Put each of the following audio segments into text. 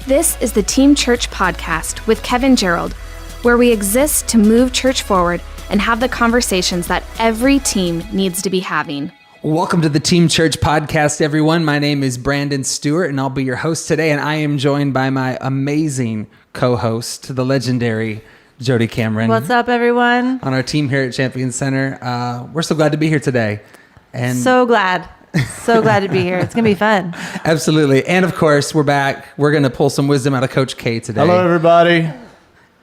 This is the Team Church Podcast with Kevin Gerald, where we exist to move church forward and have the conversations that every team needs to be having. Welcome to the Team Church Podcast, everyone. My name is Brandon Stewart, and I'll be your host today, and I am joined by my amazing co-host, the legendary Jody Cameron. What's up, everyone? On our team here at Champion Center. We're so glad to be here today. And So glad to be here. It's going to be fun. Absolutely. And of course, we're back. We're going to pull some wisdom out of Coach K today. Hello, everybody.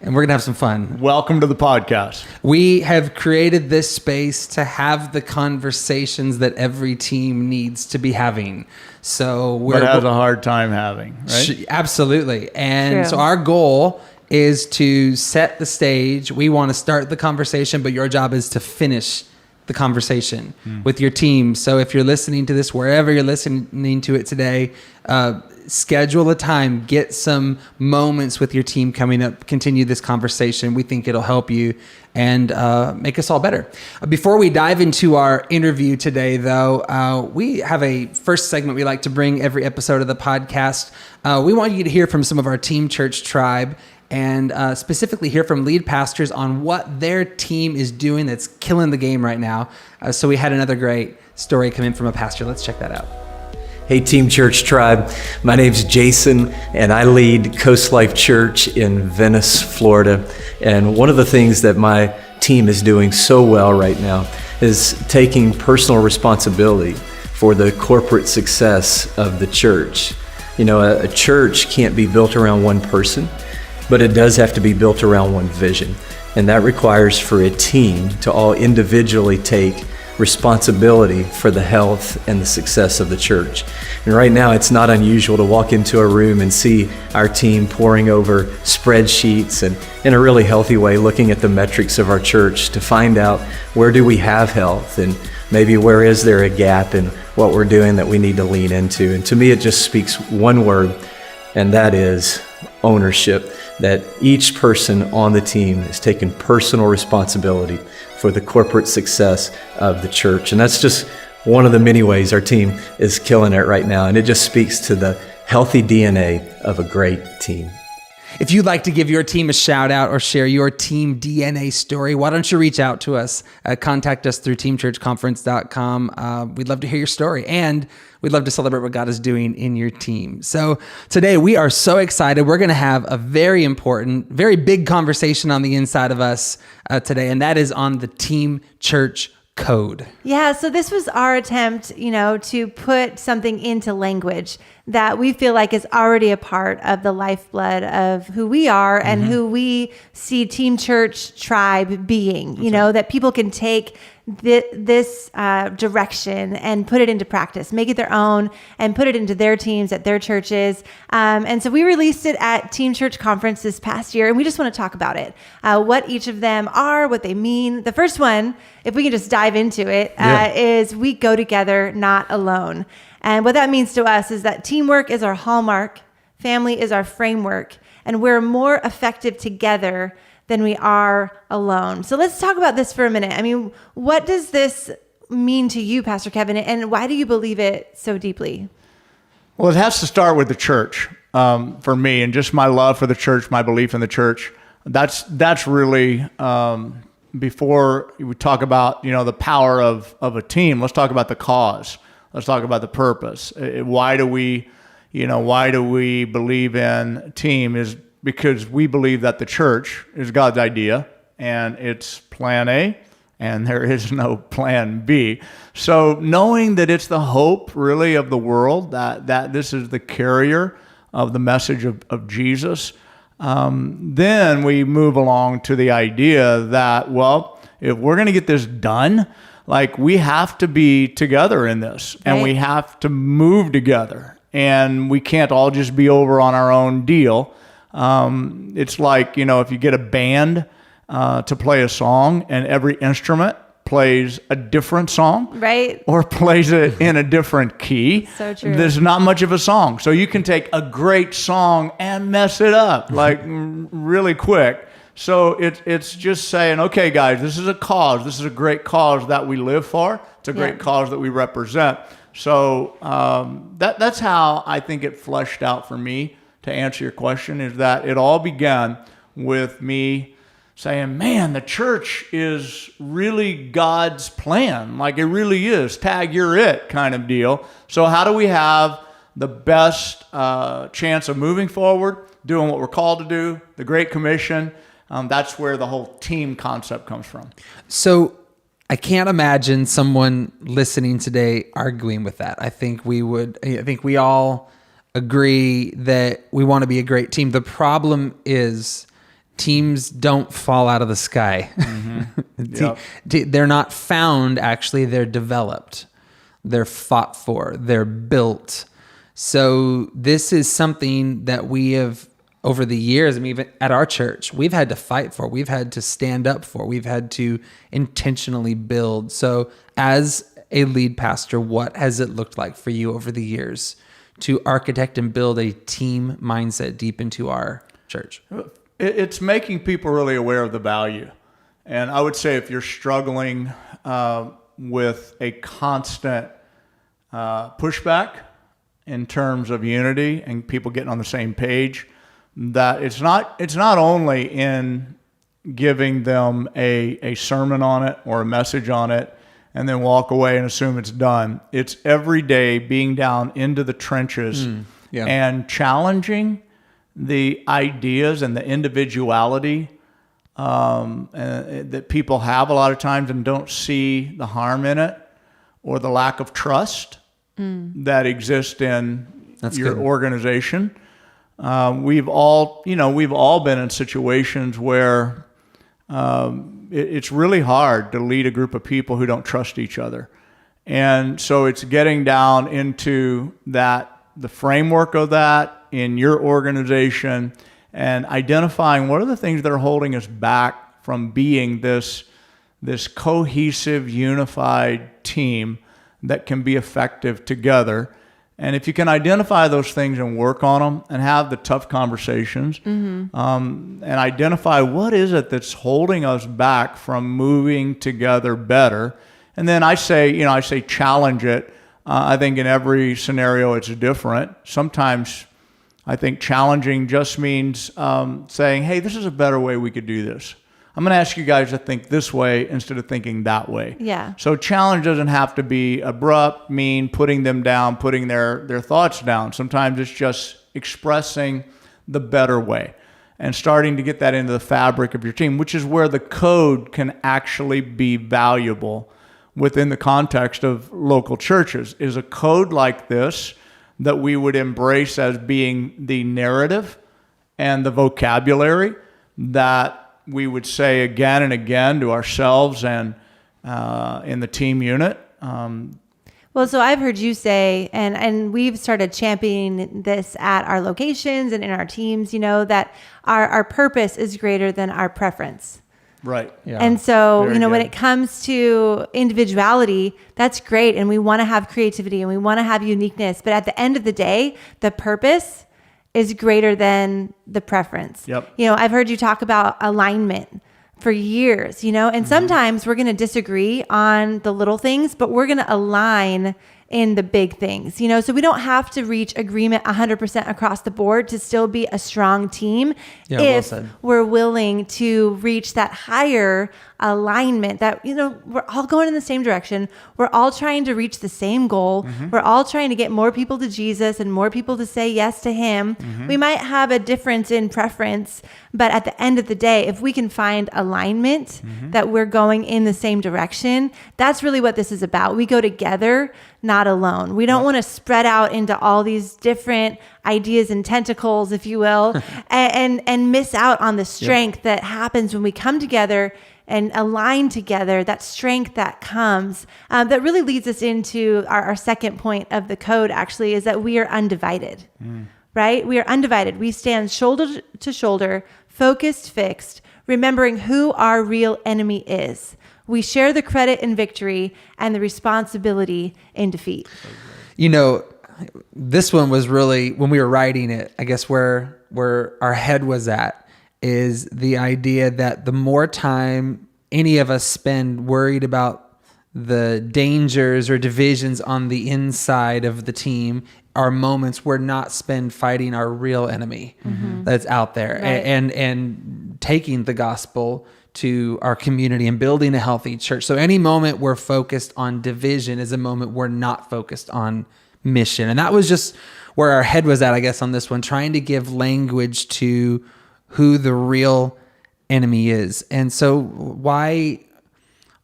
And we're going to have some fun. Welcome to the podcast. We have created this space to have the conversations that every team needs to be having. So we're But has a hard time having, right? Absolutely. And True. so our goal is to set the stage. We want to start the conversation, but your job is to finish the conversation with your team. So if you're listening to this, wherever you're listening to it today, schedule a time, get some moments with your team coming up, continue this conversation. We think it'll help you and make us all better. Before we dive into our interview today, though, we have a first segment we like to bring every episode of the podcast. We want you to hear from some of our Team Church tribe and specifically hear from lead pastors on what their team is doing that's killing the game right now. So we had another great story come in from a pastor. Let's check that out. Hey, Team Church Tribe. My name's Jason, and I lead Coast Life Church in Venice, Florida. And one of the things that my team is doing so well right now is taking personal responsibility for the corporate success of the church. You know, a church can't be built around one person, but it does have to be built around one vision. And that requires for a team to all individually take responsibility for the health and the success of the church. And right now, it's not unusual to walk into a room and see our team poring over spreadsheets and in a really healthy way, looking at the metrics of our church to find out where do we have health and maybe where is there a gap in what we're doing that we need to lean into. And to me, it just speaks one word, and that is ownership. That each person on the team is taking personal responsibility for the corporate success of the church. And that's just one of the many ways our team is killing it right now. And it just speaks to the healthy DNA of a great team. If you'd like to give your team a shout out or share your team DNA story, why don't you reach out to us? Contact us through teamchurchconference.com. We'd love to hear your story, and we'd love to celebrate what God is doing in your team. So today we are so excited. We're going to have a very important, very big conversation on the inside of us today, and that is on the Team Church Code. Yeah, so this was our attempt, to put something into language that we feel like is already a part of the lifeblood of who we are and who we see Team Church Tribe being, that people can take this direction and put it into practice, make it their own and put it into their teams at their churches. And so we released it at Team Church Conference this past year, and we just want to talk about it, what each of them are, what they mean. The first one, if we can just dive into it, is we go together, not alone. And what that means to us is that teamwork is our hallmark, family is our framework, and we're more effective together than we are alone. So let's talk about this for a minute. I mean, what does this mean to you, Pastor Kevin, and why do you believe it so deeply? Well, it has to start with the church for me, and just my love for the church, my belief in the church. That's really, before we talk about, the power of a team, let's talk about the cause. Let's talk about the purpose. Why do we believe in team is because we believe that the church is God's idea and it's plan A and there is no plan B. So knowing that it's the hope really of the world, that this is the carrier of the message of Jesus, then we move along to the idea that, well, if we're going to get this done, like we have to be together in this and we have to move together and we can't all just be over on our own deal. It's like, if you get a band to play a song and every instrument plays a different song, right? Or plays it in a different key. So true. There's not much of a song. So you can take a great song and mess it up like really quick. So it's just saying, okay, guys, this is a cause. This is a great cause that we live for. It's a great cause that we represent. So that's how I think it fleshed out for me to answer your question, is that it all began with me saying, man, the church is really God's plan. Like it really is. Tag, you're it kind of deal. So how do we have the best chance of moving forward, doing what we're called to do, the Great Commission? That's where the whole team concept comes from. So I can't imagine someone listening today arguing with that. I think we all agree that we want to be a great team. The problem is teams don't fall out of the sky. Yep. They're not found, actually. They're developed. They're fought for. They're built. So this is something that we have, over the years, I mean, even at our church, we've had to fight for. We've had to stand up for. We've had to intentionally build. So as a lead pastor, what has it looked like for you over the years to architect and build a team mindset deep into our church? It's making people really aware of the value. And I would say if you're struggling with a constant pushback in terms of unity and people getting on the same page, that it's not only in giving them a sermon on it or a message on it and then walk away and assume it's done. It's every day being down into the trenches and challenging the ideas and the individuality that people have a lot of times and don't see the harm in it or the lack of trust that exists in your organization. We've all been in situations where it's really hard to lead a group of people who don't trust each other. And so it's getting down into that, the framework of that in your organization, and identifying what are the things that are holding us back from being this cohesive, unified team that can be effective together. And if you can identify those things and work on them and have the tough conversations, and identify what is it that's holding us back from moving together better. And then I say challenge it. I think in every scenario it's different. Sometimes I think challenging just means saying, hey, this is a better way we could do this. I'm going to ask you guys to think this way instead of thinking that way. Yeah. So challenge doesn't have to be abrupt, mean, putting them down, putting their thoughts down. Sometimes it's just expressing the better way and starting to get that into the fabric of your team, which is where the code can actually be valuable within the context of local churches. Is a code like this that we would embrace as being the narrative and the vocabulary that we would say again and again to ourselves and in the team unit. Well, so I've heard you say, and we've started championing this at our locations and in our teams, that our purpose is greater than our preference. Right. Yeah. And so, Very when good. it comes to individuality, that's great. And we want to have creativity and we want to have uniqueness. But at the end of the day, the purpose is greater than the preference. Yep. I've heard you talk about alignment for years, and sometimes we're going to disagree on the little things, but we're going to align in the big things, so we don't have to reach agreement 100% across the board to still be a strong team if we're willing to reach that higher alignment that, we're all going in the same direction. We're all trying to reach the same goal. We're all trying to get more people to Jesus and more people to say yes to him. We might have a difference in preference, but at the end of the day, if we can find alignment that we're going in the same direction, that's really what this is about. We go together, not alone. We don't want to spread out into all these different ideas and tentacles, if you will, and miss out on the strength that happens when we come together and align together, that strength that comes, that really leads us into our second point of the code, actually, is that we are undivided, right? We are undivided. We stand shoulder to shoulder, focused, fixed, remembering who our real enemy is. We share the credit in victory and the responsibility in defeat. This one was really, when we were writing it, I guess where our head was at is the idea that the more time any of us spend worried about the dangers or divisions on the inside of the team are moments we're not spend fighting our real enemy that's out there, Right. and taking the gospel to our community and building a healthy church. So any moment we're focused on division is a moment we're not focused on mission. And that was just where our head was at, I guess, on this one, trying to give language to who the real enemy is. And so why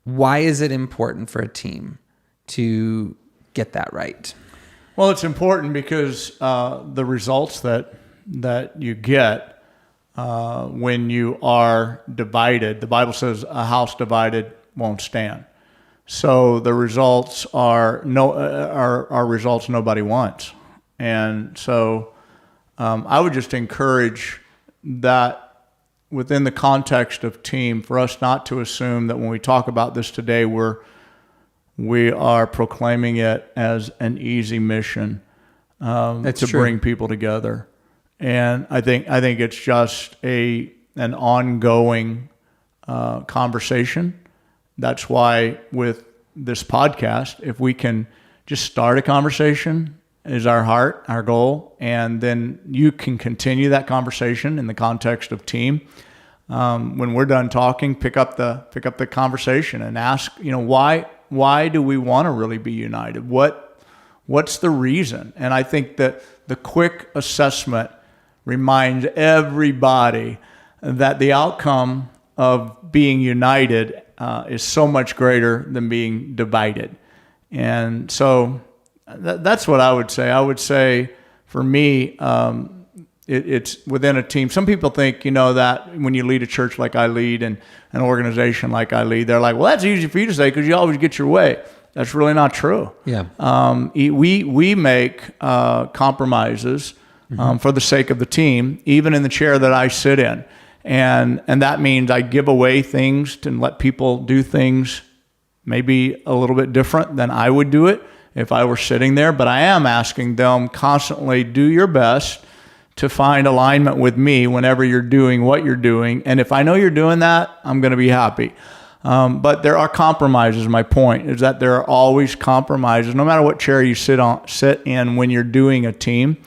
is it important for a team to get that right? Well, it's important because the results that you get when you are divided, the Bible says a house divided won't stand. So the results are results nobody wants. And so I would just encourage that within the context of team, for us not to assume that when we talk about this today, we are proclaiming it as an easy mission to bring people together. And I think it's just an ongoing conversation. That's why with this podcast, if we can just start a conversation is our goal, and then you can continue that conversation in the context of team. When we're done talking, pick up the conversation and ask, why do we want to really be united? What's the reason? And I think that the quick assessment reminds everybody that the outcome of being united is so much greater than being divided. And so that's what I would say. I would say for me, it's within a team. Some people think, that when you lead a church like I lead and an organization like I lead, they're like, well, that's easy for you to say because you always get your way. That's really not true. Yeah. We make compromises for the sake of the team, even in the chair that I sit in. And that means I give away things to let people do things maybe a little bit different than I would do it if I were sitting there. But I am asking them constantly, do your best to find alignment with me whenever you're doing what you're doing. And if I know you're doing that, I'm going to be happy. But there are compromises. My point is that there are always compromises, no matter what chair you sit in when you're doing a team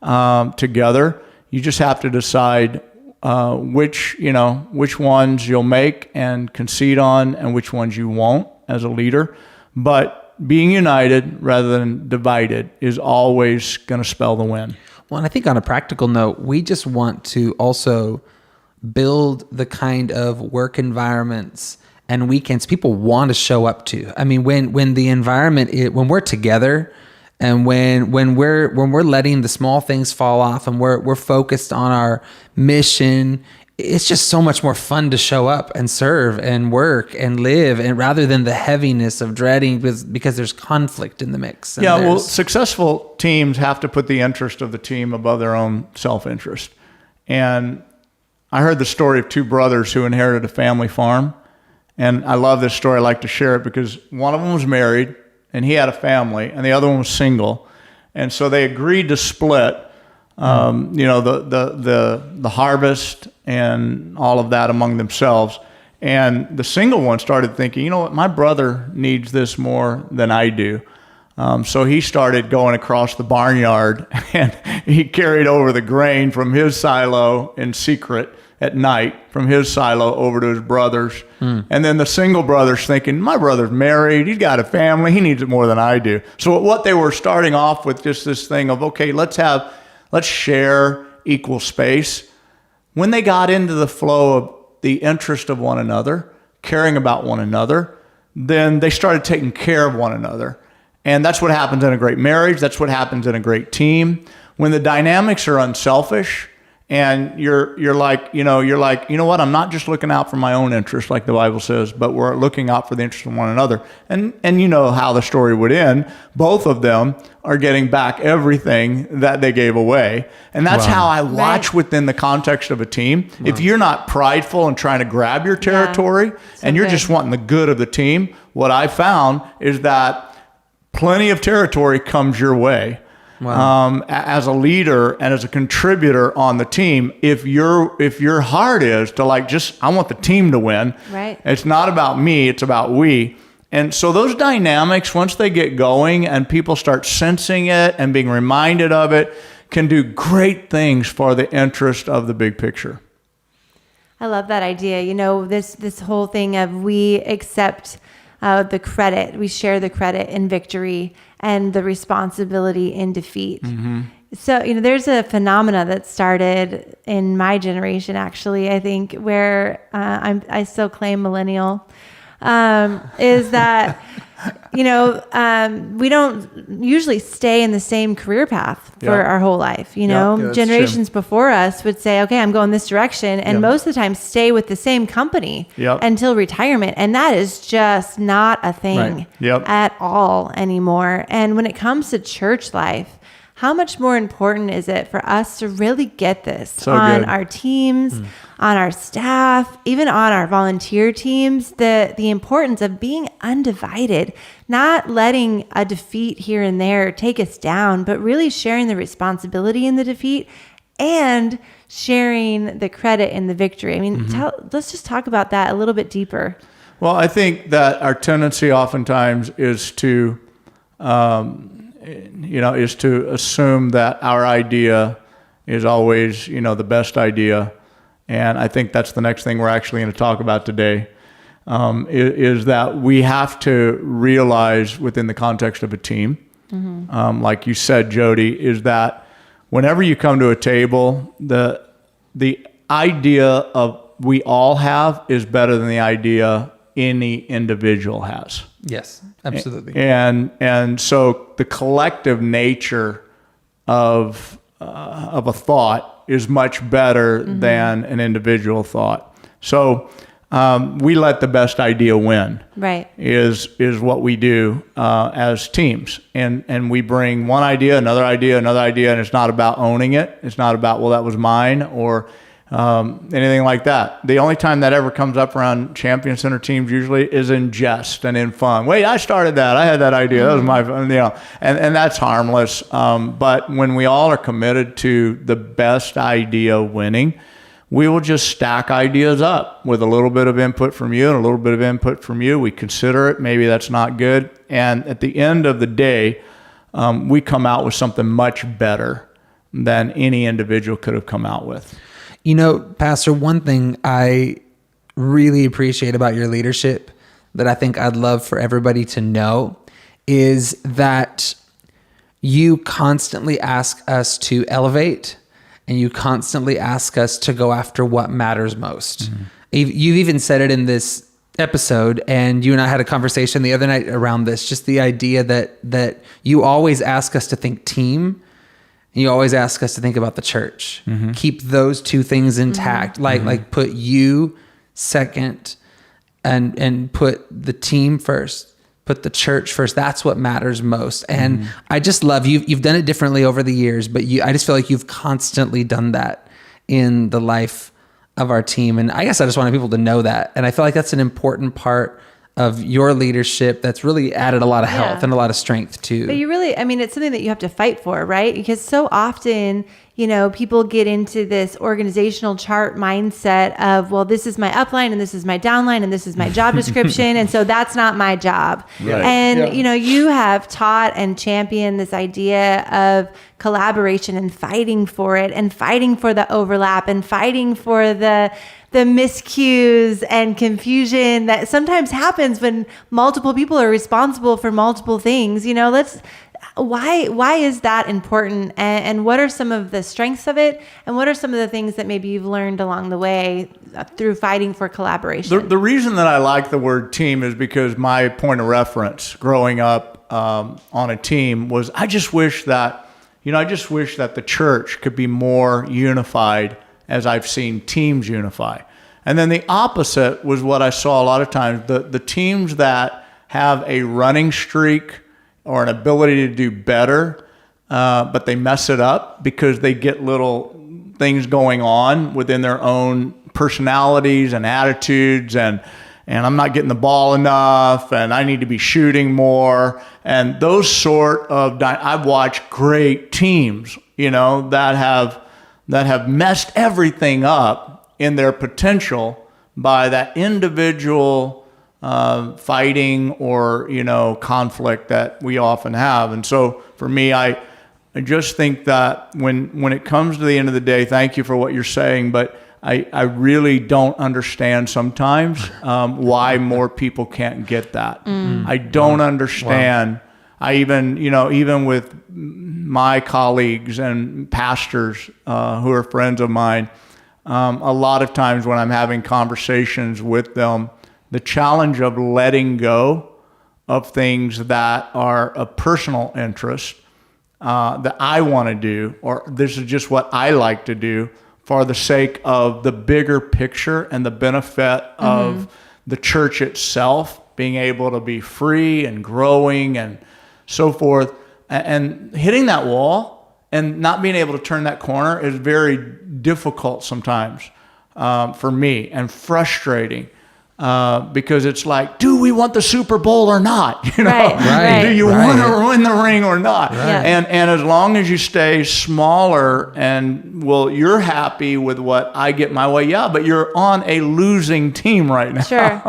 together. You just have to decide which ones you'll make and concede on and which ones you won't as a leader. But being united rather than divided is always going to spell the win. Well, and I think on a practical note, we just want to also build the kind of work environments and weekends people want to show up to. I mean, when the environment, when we're together, and when we're letting the small things fall off and we're focused on our mission, it's just so much more fun to show up and serve and work and live, and rather than the heaviness of dreading because there's conflict in the mix. Yeah, well, successful teams have to put the interest of the team above their own self-interest. And I heard the story of two brothers who inherited a family farm. And I love this story. I like to share it because one of them was married and he had a family, and the other one was single. And so they agreed to split the harvest and all of that among themselves. And the single one started thinking, you know what, my brother needs this more than I do. So he started going across the barnyard and he carried over the grain from his silo in secret at night from his silo over to his brother's. And then the single brother's thinking, my brother's married, he's got a family, he needs it more than I do. So what they were starting off with, just this thing of, okay, let's share equal space. When they got into the flow of the interest of one another, caring about one another, then they started taking care of one another. And that's what happens in a great marriage. That's what happens in a great team. When the dynamics are unselfish, and you're like, you know what, I'm not just looking out for my own interest, like the Bible says, but we're looking out for the interest of one another. And you know how the story would end. Both of them are getting back everything that they gave away. And that's how I watch within the context of a team. If you're not prideful and trying to grab your territory and you're just wanting the good of the team, what I found is that plenty of territory comes your way. As a leader and as a contributor on the team, if your heart is to I want the team to win. Right. It's not about me, it's about we. And so those dynamics, once they get going and people start sensing it and being reminded of it, can do great things for the interest of the big picture. I love that idea. This whole thing of we accept the credit, we share the credit in victory and the responsibility in defeat. Mm-hmm. So, there's a phenomena that started in my generation, actually, I think, where I still claim millennial, is that, we don't usually stay in the same career path for our whole life. Generations before us would say, okay, I'm going this direction. And most of the time stay with the same company until retirement. And that is just not a thing at all anymore. And when it comes to church life, how much more important is it for us to really get this on our teams, on our staff, even on our volunteer teams, the importance of being undivided, not letting a defeat here and there take us down, but really sharing the responsibility in the defeat and sharing the credit in the victory. I mean, let's just talk about that a little bit deeper. Well, I think that our tendency oftentimes is to assume that our idea is always, the best idea. And I think that's the next thing we're actually going to talk about today, is that we have to realize within the context of a team, like you said, Jody, is that whenever you come to a table, the idea of we all have is better than the idea any individual has. Yes, absolutely. And so the collective nature of a thought is much better than an individual thought. So we let the best idea win. Right. Is what we do as teams, and we bring one idea, another idea, and it's not about owning it. It's not about, well, that was mine, or anything like that. The only time that ever comes up around Champion Center teams usually is in jest and in fun. Wait, I started that. I had that idea. That was my, and that's harmless. But when we all are committed to the best idea winning, we will just stack ideas up with a little bit of input from you and a little bit of input from you. We consider it. Maybe that's not good. And at the end of the day, we come out with something much better than any individual could have come out with. Pastor, one thing I really appreciate about your leadership that I think I'd love for everybody to know is that you constantly ask us to elevate, and you constantly ask us to go after what matters most. Mm-hmm. You've even said it in this episode, and you and I had a conversation the other night around this, just the idea that you always ask us to think team. You always ask us to think about the church. Mm-hmm. Keep those two things intact. Mm-hmm. Like put you second and put the team first. Put the church first. That's what matters most. And I just love you. You've done it differently over the years, but I just feel like you've constantly done that in the life of our team. And I guess I just wanted people to know that. And I feel like that's an important part of your leadership that's really added a lot of health and a lot of strength too. But it's something that you have to fight for, right? Because so often, people get into this organizational chart mindset of, well, this is my upline and this is my downline and this is my job description. And so that's not my job. Right. And, you have taught and championed this idea of collaboration and fighting for it and fighting for the overlap and fighting for the miscues and confusion that sometimes happens when multiple people are responsible for multiple things. Why is that important? And what are some of the strengths of it? And what are some of the things that maybe you've learned along the way through fighting for collaboration? The reason that I like the word team is because my point of reference growing up on a team was I just wish that the church could be more unified as I've seen teams unify. And then the opposite was what I saw a lot of times. The teams that have a running streak or an ability to do better, but they mess it up because they get little things going on within their own personalities and attitudes, and I'm not getting the ball enough, and I need to be shooting more. And those sort of, I've watched great teams, that have messed everything up in their potential by that individual fighting or, conflict that we often have. And so for me, I just think that when it comes to the end of the day, thank you for what you're saying, but I really don't understand sometimes why more people can't get that. I don't understand. Wow. I even with my colleagues and pastors who are friends of mine, a lot of times when I'm having conversations with them, the challenge of letting go of things that are of personal interest that I want to do, or this is just what I like to do, for the sake of the bigger picture and the benefit of the church itself being able to be free and growing and so forth. And hitting that wall and not being able to turn that corner is very difficult sometimes for me, and frustrating. Because it's like, do we want the Super Bowl or not? Right. Do you want to win the ring or not? Right. And as long as you stay smaller and, you're happy with what I get my way. Yeah, but you're on a losing team right now. Sure.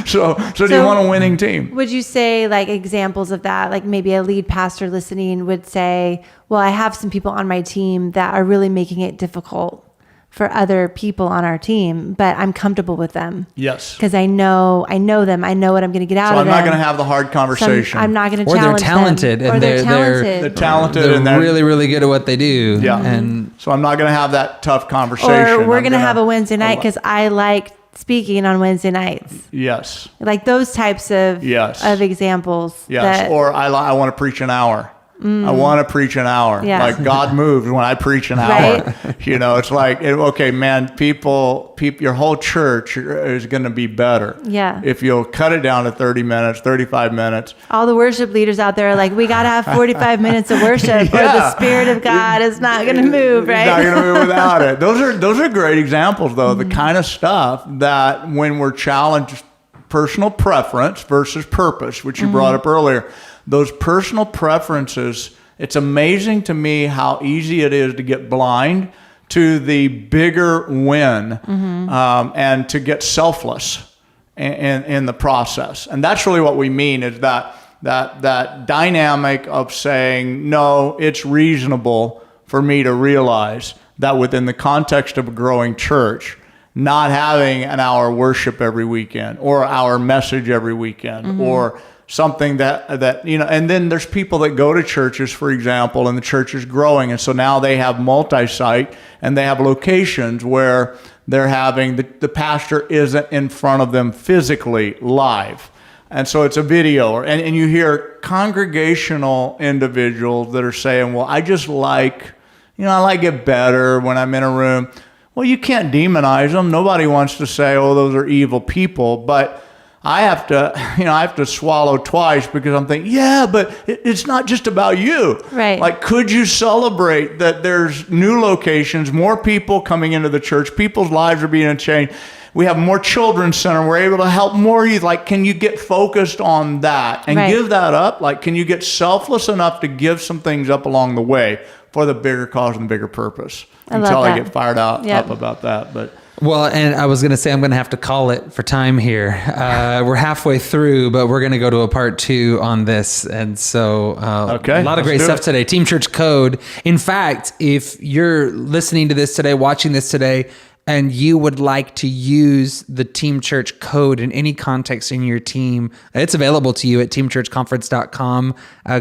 So do you want a winning team? Would you say like examples of that, like maybe a lead pastor listening would say, well, I have some people on my team that are really making it difficult for other people on our team, but I'm comfortable with them. Yes. Because I know them. I know what I'm going to get out of them. So I'm not going to have the hard conversation. I'm not going to Or challenge they're talented, them. and they're They're talented, They're and they're really, really good at what they do. Yeah. And so I'm not going to have that tough conversation. Or we're going to have a Wednesday night because I like speaking on Wednesday nights. Yes. Like those types of examples. Yes. Or I want to preach an hour. I want to preach an hour. Yeah. Like God moves when I preach an hour. Right? It's like, okay, man, people, your whole church is going to be better. Yeah. If you'll cut it down to 30 minutes, 35 minutes. All the worship leaders out there are like, we got to have 45 minutes of worship or the Spirit of God is not going to move, right? It's not going to move without it. Those are great examples, though, the kind of stuff that when we're challenged, personal preference versus purpose, which you brought up earlier. Those personal preferences, it's amazing to me how easy it is to get blind to the bigger win and to get selfless in the process. And that's really what we mean, is that dynamic of saying, no, it's reasonable for me to realize that within the context of a growing church, not having an hour worship every weekend or our message every weekend or something that and then there's people that go to churches, for example, and the church is growing, and so now they have multi-site and they have locations where they're having the pastor isn't in front of them physically live, and so it's a video, and you hear congregational individuals that are saying, well, I just like I like it better when I'm in a room. Well, you can't demonize them. Nobody wants to say, oh, those are evil people, but I have to swallow twice, because I'm thinking, yeah, but it's not just about you. Right. Like, could you celebrate that there's new locations, more people coming into the church, people's lives are being changed. We have more children's center. We're able to help more youth. Like, can you get focused on that and give that up? Like, can you get selfless enough to give some things up along the way for the bigger cause and bigger purpose? Until I get fired up about that, but. Well, and I was going to say, I'm going to have to call it for time here. We're halfway through, but we're going to go to a part 2 on this. And so a lot of great stuff today. Team Church Code. In fact, if you're listening to this today, watching this today, and you would like to use the Team Church Code in any context in your team, it's available to you at teamchurchconference.com.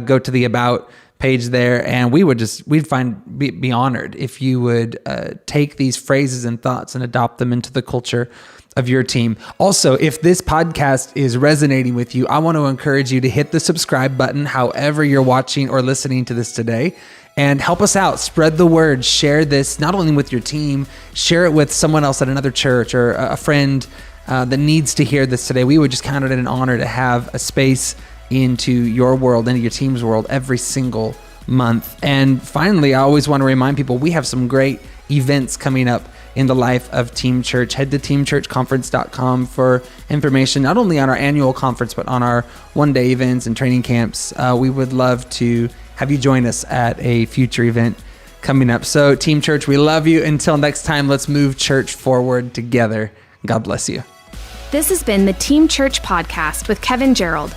Go to the About page there, and we'd be honored if you would take these phrases and thoughts and adopt them into the culture of your team. Also, if this podcast is resonating with you, I want to encourage you to hit the subscribe button however you're watching or listening to this today, and help us out. Spread the word. Share this not only with your team, share it with someone else at another church or a friend that needs to hear this today. We would just count it an honor to have a space into your world, into your team's world every single month. And finally, I always want to remind people, we have some great events coming up in the life of Team Church. Head to teamchurchconference.com for information, not only on our annual conference, but on our one-day events and training camps. We would love to have you join us at a future event coming up. So Team Church, we love you. Until next time, let's move church forward together. God bless you. This has been the Team Church Podcast with Kevin Gerald.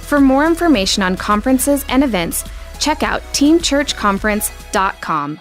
For more information on conferences and events, check out teamchurchconference.com.